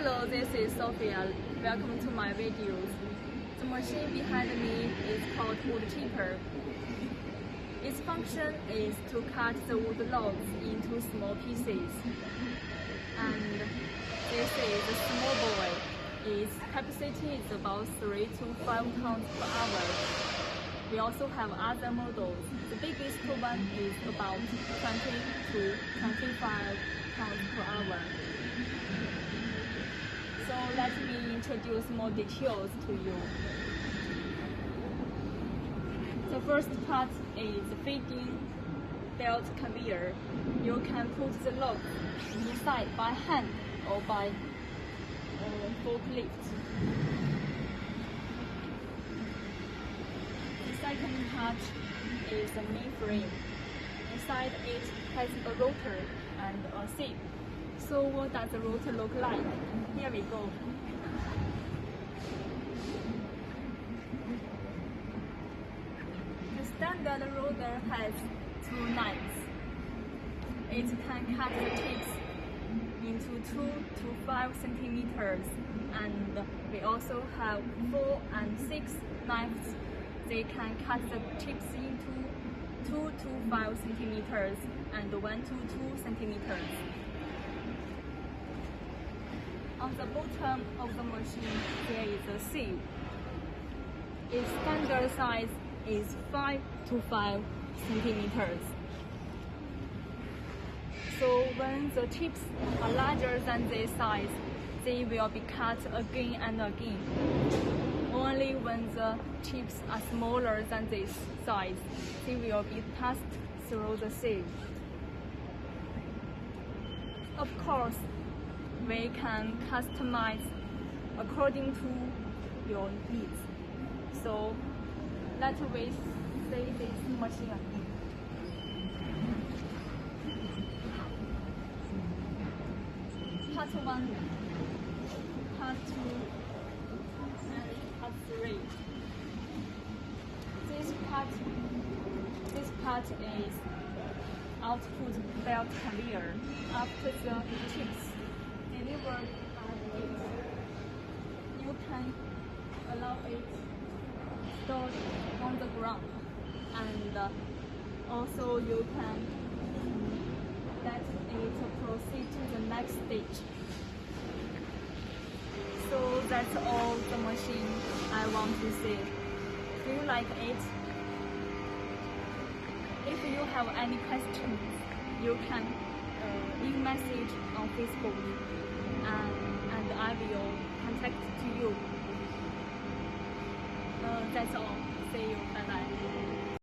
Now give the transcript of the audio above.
Hello, this is Sophia. Welcome to my videos. The machine behind me is called wood chipper. Its function is to cut the wood logs into small pieces. And this is a small boy. Its capacity is about 3 to 5 tons per hour. We also have other models. The biggest one is about 20 to 25 tons per hour. So let me introduce more details to you. The first part is feeding belt conveyor. You can put the log inside by hand or by forklift. The second part is the main frame. Inside it has a rotor and a sieve. So what does the rotor look like? Here we go. The standard rotor has 2 knives. It can cut the tips into 2 to 5 centimeters, and we also have 4 and 6 knives. They can cut the tips into 2 to 5 centimeters and 1 to 2 centimeters. On the bottom of the machine, there is a sieve. Its standard size is 5 to 5 centimeters. So when the tips are larger than this size, they will be cut again and again. Only when the tips are smaller than this size, they will be passed through the sieve. Of course, we can customize according to your needs. So let me see this machine again. Part 1, Part 2, and Part 3. This part is output belt conveyor. After the tips delivered at it, you can allow it stored on the ground, and also you can let it proceed to the next stage. So that's all the machine I want to say. Do you like it? If you have any questions, you can leave message on Facebook, and I will contact to you. That's all. See you. Bye bye.